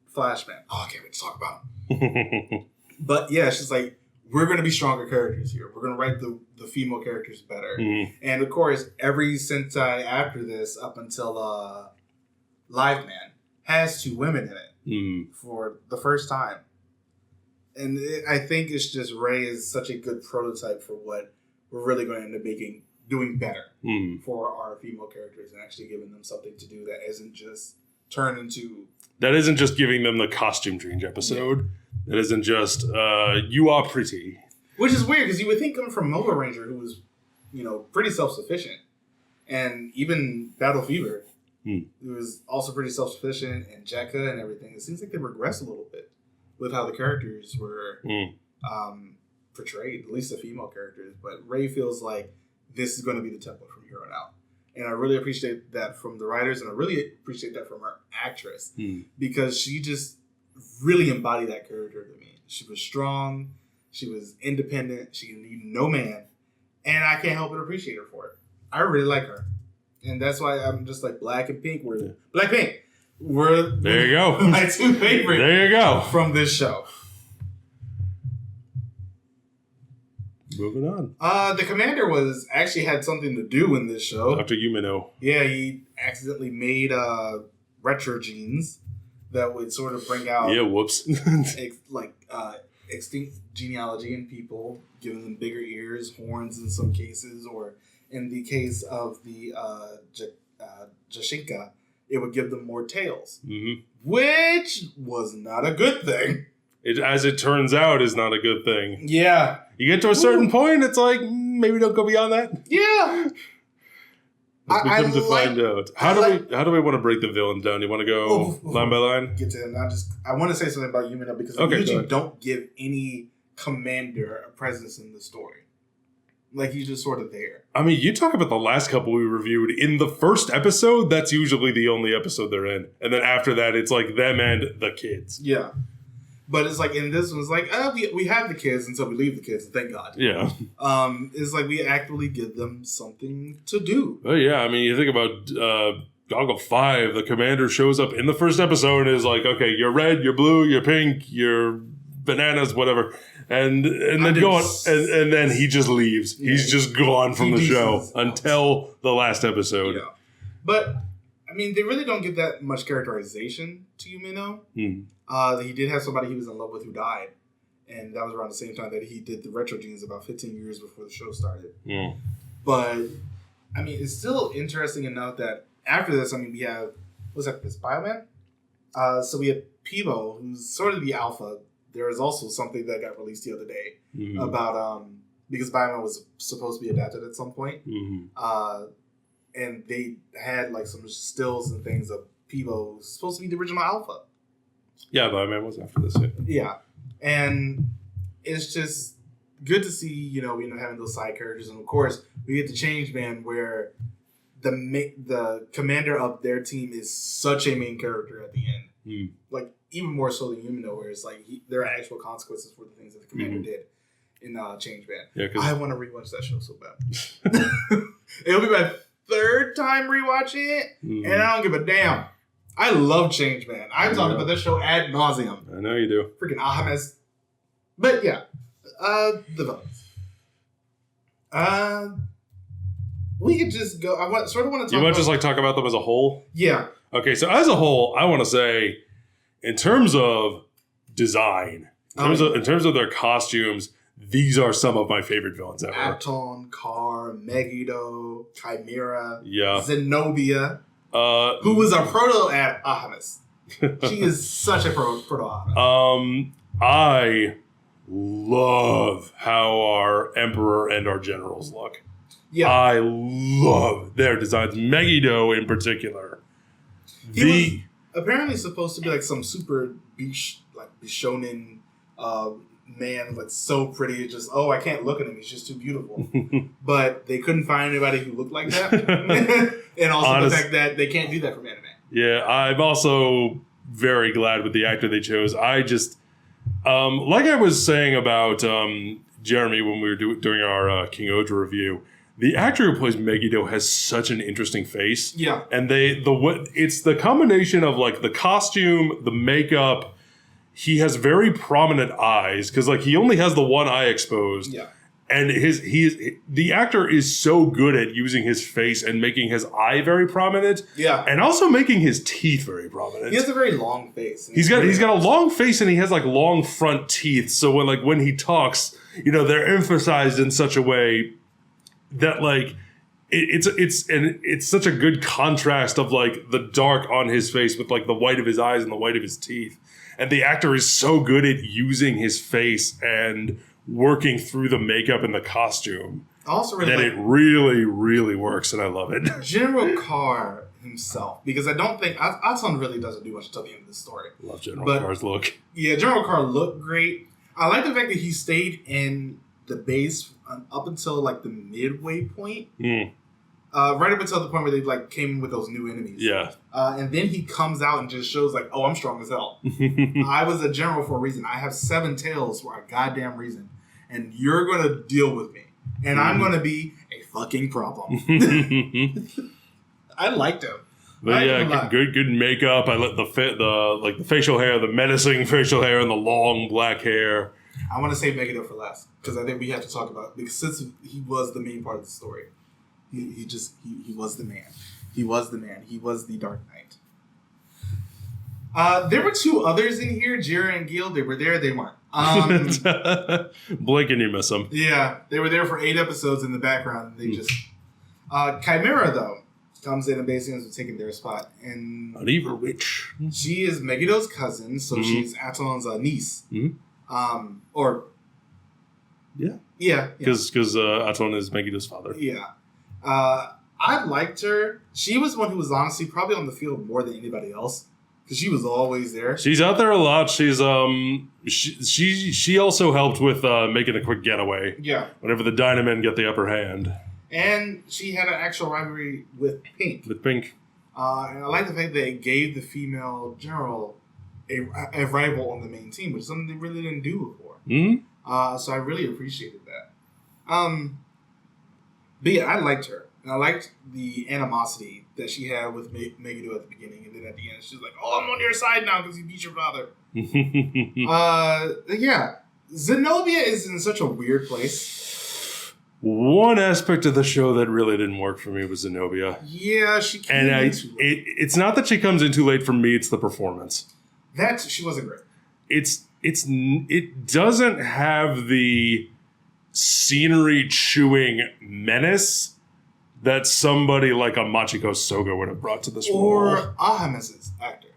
Speaker 2: Flashman. Oh, I can't wait to talk about them. But yeah, it's just like we're gonna be stronger characters here. We're gonna write the female characters better. And of course, every Sentai after this, up until Live Man, has 2 women in it for the first time. And I think it's just Ray is such a good prototype for what we're really going to end up doing better for our female characters and actually giving them something to do that isn't just turned into...
Speaker 1: That isn't just giving them the costume change episode. Yeah. That isn't just, you are pretty.
Speaker 2: Which is weird, because you would think coming from Mobile Ranger, who was, pretty self-sufficient. And even Battle Fever, who was also pretty self-sufficient, and Jekka and everything. It seems like they regressed a little bit with how the characters were portrayed, at least the female characters. But Ray feels like this is going to be the template from here on out. And I really appreciate that from the writers, and I really appreciate that from her actress, because she just really embodied that character to me. She was strong, she was independent, she needed no man, and I can't help but appreciate her for it. I really like her. And that's why I'm just like Black and Pink. Blackpink!
Speaker 1: There you go.
Speaker 2: My 2 favorites.
Speaker 1: There you go.
Speaker 2: From this show.
Speaker 1: Moving on.
Speaker 2: The commander actually had something to do in this show.
Speaker 1: Dr. Yumino.
Speaker 2: Yeah, he accidentally made retro genes that would sort of bring out
Speaker 1: whoops.
Speaker 2: Extinct genealogy in people, giving them bigger ears, horns in some cases, or in the case of the Jashinka, it would give them more tails, which was not a good thing.
Speaker 1: As it turns out, is not a good thing.
Speaker 2: Yeah.
Speaker 1: You get to a certain point, it's like, maybe don't go beyond that.
Speaker 2: Yeah.
Speaker 1: Let's to find out. How do we want to break the villain down? You want to go line by line?
Speaker 2: Get to him. I want to say something about Yumino because they usually don't give any commander a presence in the story. Like, he's just sort of there.
Speaker 1: I mean, you talk about the last couple we reviewed. In the first episode, that's usually the only episode they're in. And then after that, it's like them and the kids.
Speaker 2: Yeah. But it's like in this one, it's like we have the kids, and so we leave the kids. Thank God.
Speaker 1: Yeah.
Speaker 2: It's like we actively give them something to do.
Speaker 1: Oh yeah, I mean, you think about Goggle 5. The commander shows up in the first episode and is like, "Okay, you're red, you're blue, you're pink, you're bananas, whatever," and then go on, and then he just leaves. Yeah, he's just gone from the show until the last episode.
Speaker 2: Yeah, but I mean, they really don't give that much characterization to Yumino. He did have somebody he was in love with who died, and that was around the same time that he did the Retro Genes about 15 years before the show started. But I mean, it's still interesting enough that after this, I mean, we have what's that? This Bioman. So we have Peebo, who's sort of the alpha. There is also something that got released the other day about because Bioman was supposed to be adapted at some point. And they had like some stills and things of Peebo supposed to be the original alpha.
Speaker 1: Yeah, Bioman was after this.
Speaker 2: Yeah, and it's just good to see you know having those side characters, and of course we get the Change Man where the commander of their team is such a main character at the end, like even more so than Yumino, where it's like there are actual consequences for the things that the commander did in Change Man. Yeah, I want to rewatch that show so bad. It'll be my third time rewatching it, and I don't give a damn. I love Change Man. I've talked about this show ad nauseum.
Speaker 1: I know you do.
Speaker 2: Freaking Ahames. But yeah, the villains. We could just go. I want to talk.
Speaker 1: You want to just like talk about them as a whole?
Speaker 2: Yeah.
Speaker 1: Okay, so as a whole, I want to say, in terms of design, in terms of their costumes, these are some of my favorite villains ever.
Speaker 2: Aton, Kar, Megiddo, Chimera,
Speaker 1: yeah,
Speaker 2: Zenobia, who was a proto Ahamis. She is such a proto Ahamis.
Speaker 1: I love how our Emperor and our generals look. Yeah, I love their designs. Megiddo in particular.
Speaker 2: He was apparently supposed to be like some super Bishonen man, like so pretty. It's just I can't look at him. He's just too beautiful. But they couldn't find anybody who looked like that, and also the fact that they can't do that from anime.
Speaker 1: Yeah, I'm also very glad with the actor they chose. I just like I was saying about Jeremy when we were doing our King Oja review. The actor who plays Megiddo has such an interesting face.
Speaker 2: Yeah.
Speaker 1: And it's the combination of like the costume, the makeup. He has very prominent eyes because like he only has the one eye exposed.
Speaker 2: Yeah.
Speaker 1: And the actor is so good at using his face and making his eye very prominent.
Speaker 2: Yeah.
Speaker 1: And also making his teeth very prominent.
Speaker 2: He has a very long face.
Speaker 1: He's got a long face and he has like long front teeth. So when he talks, they're emphasized in such a way that like it's such a good contrast of like the dark on his face with like the white of his eyes and the white of his teeth. And the actor is so good at using his face and working through the makeup and the costume.
Speaker 2: Also
Speaker 1: that it really, really works, and I love it.
Speaker 2: General Carr himself, because I don't think Aton really doesn't do much until the end of the story.
Speaker 1: Love General Carr's look. Yeah,
Speaker 2: General Carr looked great. I like the fact that he stayed in the base up until like the midway point. Right up until the point where they like came with those new enemies.
Speaker 1: Yeah.
Speaker 2: And then he comes out and just shows like, I'm strong as hell. I was a general for a reason. I have 7 tails for a goddamn reason. And you're going to deal with me. And I'm going to be a fucking problem. I liked him.
Speaker 1: But yeah, good makeup. I like the facial hair, the menacing facial hair, and the long black hair.
Speaker 2: I want to save Megiddo for last because I think we have to talk about because since he was the main part of the story, he was the man. He was the man. He was the Dark Knight. There were 2 others in here, Jira and Gil. They were there. They weren't.
Speaker 1: Blink and you miss them.
Speaker 2: Yeah, they were there for 8 episodes in the background. They just Chimera though comes in and basically ends up taking their spot. And
Speaker 1: an evil witch.
Speaker 2: She is Megiddo's cousin, so she's Aton's niece. Yeah,
Speaker 1: because Aton is Megiddo's father.
Speaker 2: Yeah, I liked her. She was one who was honestly probably on the field more than anybody else because she was always there.
Speaker 1: She's out there a lot. She's she also helped with making a quick getaway.
Speaker 2: Yeah,
Speaker 1: whenever the Dynamen get the upper hand.
Speaker 2: And she had an actual rivalry with Pink.
Speaker 1: And I
Speaker 2: like the fact that it gave the female general a rival on the main team, which is something they really didn't do before.
Speaker 1: Mm-hmm.
Speaker 2: So I really appreciated that. But yeah, I liked her. And I liked the animosity that she had with Megiddo at the beginning. And then at the end, she's like, oh, I'm on your side now because you beat your father. Yeah. Zenobia is in such a weird place.
Speaker 1: One aspect of the show that really didn't work for me was Zenobia.
Speaker 2: Yeah, she came
Speaker 1: And
Speaker 2: in too late.
Speaker 1: it's not that she comes in too late for me, it's the performance.
Speaker 2: She wasn't great.
Speaker 1: It doesn't have the scenery chewing menace that somebody like a Machiko Soga would have brought to this role.
Speaker 2: Or Ahamez's actor.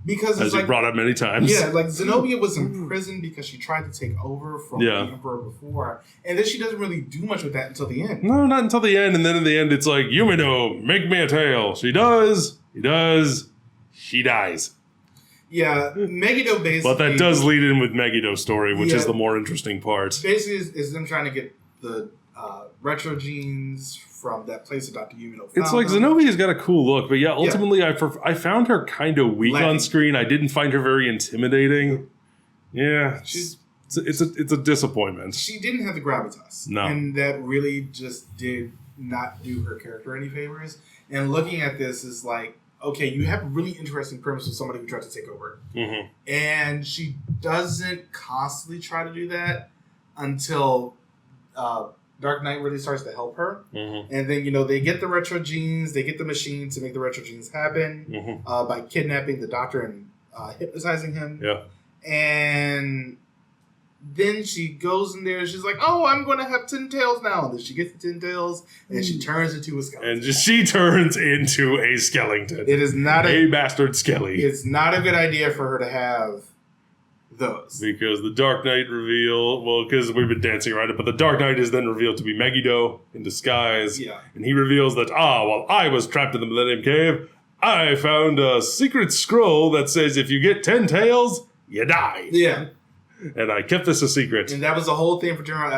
Speaker 2: Because
Speaker 1: as you brought up many times.
Speaker 2: Yeah, like Zenobia was in prison because she tried to take over from the Emperor before. And then she doesn't really do much with that until the end.
Speaker 1: No, not until the end. And then in the end, it's like, Yumino, make me a tail. She does. He does. She dies.
Speaker 2: Yeah, Megiddo basically...
Speaker 1: But that does lead in with Megiddo's story, which is the more interesting part.
Speaker 2: Basically, is them trying to get the retro genes from that place that Dr. Yumino found.
Speaker 1: It's like Zenobia's got a cool look, but ultimately I found her kind of weak on screen. I didn't find her very intimidating. Yeah, it's a disappointment.
Speaker 2: She didn't have the gravitas.
Speaker 1: No.
Speaker 2: And that really just did not do her character any favors. And looking at this is like, okay, you have a really interesting premise with somebody who tried to take over.
Speaker 1: Mm-hmm.
Speaker 2: And she doesn't constantly try to do that until Dark Knight really starts to help her. Mm-hmm. And then, they get the retro genes, they get the machine to make the retro genes happen by kidnapping the doctor and hypnotizing him.
Speaker 1: Yeah.
Speaker 2: And then she goes in there and she's like, oh, I'm going to have 10 tails now. And then she gets the 10 tails and she turns into a skeleton.
Speaker 1: And she turns into a skeleton.
Speaker 2: It is not
Speaker 1: a bastard skelly.
Speaker 2: It's not a good idea for her to have those.
Speaker 1: Because the Dark Knight reveal, because we've been dancing around it, but the Dark Knight is then revealed to be Megiddo in disguise.
Speaker 2: Yeah.
Speaker 1: And he reveals that, while I was trapped in the Millennium Cave, I found a secret scroll that says if you get 10 tails, you die.
Speaker 2: Yeah.
Speaker 1: And I kept this a secret.
Speaker 2: And that was the whole thing for General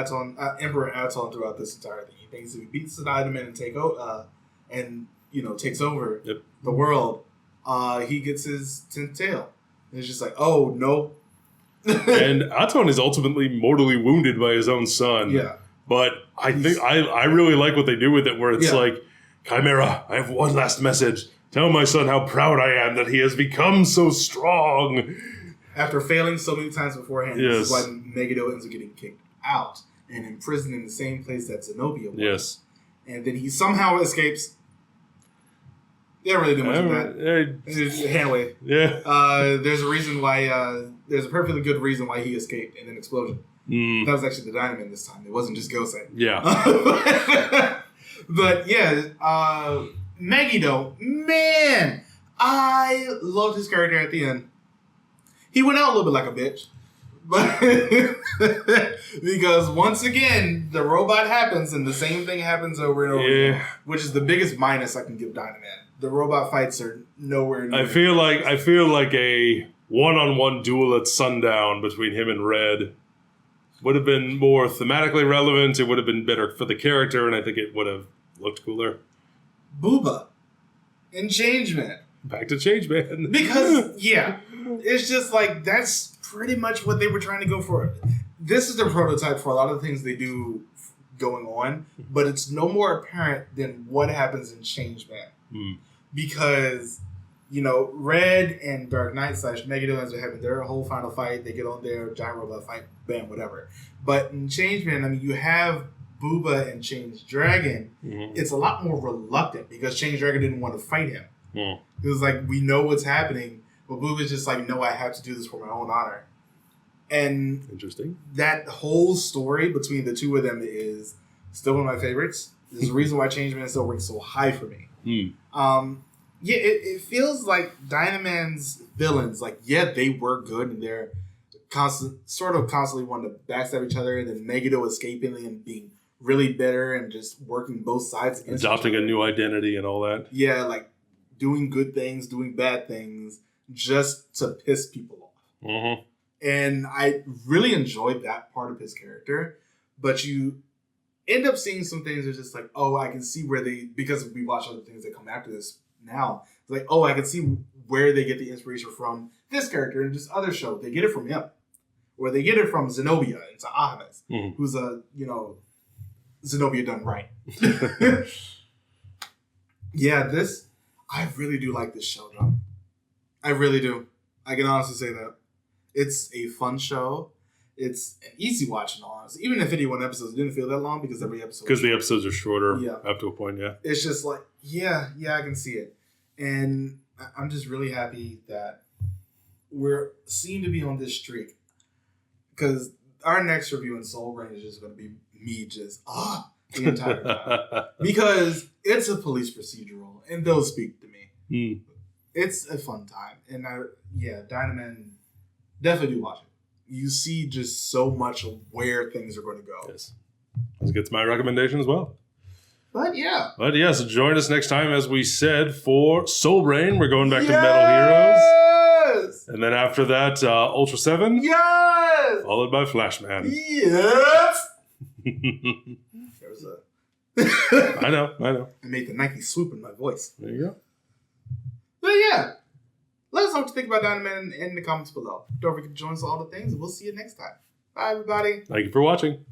Speaker 2: Emperor Aton throughout this entire thing. He thinks if he beats the Dynaman and takes over the world, he gets his 10th tail. And it's just like, oh, no.
Speaker 1: And Aton is ultimately mortally wounded by his own son.
Speaker 2: Yeah.
Speaker 1: But I think I really like what they do with it, where it's like, Chimera, I have one last message. Tell my son how proud I am that he has become so strong.
Speaker 2: After failing so many times beforehand, this is why Megiddo ends up getting kicked out and imprisoned in the same place that Zenobia was.
Speaker 1: Yes.
Speaker 2: And then he somehow escapes. They don't really do much of that. It's just hand wave.
Speaker 1: Yeah.
Speaker 2: There's a reason why, there's a perfectly good reason why he escaped in an explosion. That was actually the Dynaman this time. It wasn't just Gosei.
Speaker 1: Yeah.
Speaker 2: But yeah, Megiddo, man, I loved his character at the end. He went out a little bit like a bitch. But because once again, the robot happens and the same thing happens over and over again, which is the biggest minus I can give Dynaman. The robot fights are nowhere near.
Speaker 1: I feel like a one-on-one duel at sundown between him and Red would have been more thematically relevant. It would have been better for the character, and I think it would have looked cooler.
Speaker 2: Booba and Changeman.
Speaker 1: Back to Changeman.
Speaker 2: Because, it's just like, that's pretty much what they were trying to go for. This is the prototype for a lot of the things they do going on, but it's no more apparent than what happens in Changeman. Because, Red and Dark Knight / Megiddo ends up having their whole final fight. They get on there, giant robot fight, bam, whatever. But in Changeman, you have Booba and Change Dragon. It's a lot more reluctant because Change Dragon didn't want to fight him. It was like, we know what's happening, but Booba's just like, no, I have to do this for my own honor. And
Speaker 1: interesting. That
Speaker 2: whole story between the two of them is still one of my favorites. There's a reason why Changeman still ranks so high for me. It feels like Dynaman's villains, they were good and they're constantly wanting to backstab each other, and then Megiddo escaping and being really bitter and just working both sides against
Speaker 1: adopting a new identity and all that.
Speaker 2: Yeah, doing good things, doing bad things, just to piss people off. And I really enjoyed that part of his character, but you end up seeing some things that are just like, oh, I can see where because we watch other things that come after this now. It's like, oh, I can see where they get the inspiration from this character and just other show. They get it from him. Or they get it from Zenobia and Ahanes, who's a, Zenobia done right. Yeah, I really do like this show, though. I really do. I can honestly say that. It's a fun show. It's an easy watch, in all honesty. Even if 51 episodes didn't feel that long because every episode...
Speaker 1: Because the episodes are shorter up to a point, yeah.
Speaker 2: It's just like, yeah, I can see it. And I'm just really happy that we're seem to be on this streak. Because our next review in Soul Brain is just going to be me just, the entire time. Because it's a police procedural, and they'll speak to me. It's a fun time. And Dynaman, definitely do watch it. You see just so much of where things are going to go.
Speaker 1: Yes. This gets my recommendation as well.
Speaker 2: But yeah.
Speaker 1: So join us next time, as we said, for Soul Brain. We're going back to Metal Heroes. And then after that, Ultra 7.
Speaker 2: Yes!
Speaker 1: Followed by Flashman.
Speaker 2: Yes! There was
Speaker 1: I know.
Speaker 2: I made the Nike swoop in my voice.
Speaker 1: There you go.
Speaker 2: But yeah. Let us know what you think about Dynaman in the comments below. Don't forget to join us on all the things, and we'll see you next time. Bye, everybody.
Speaker 1: Thank you for watching.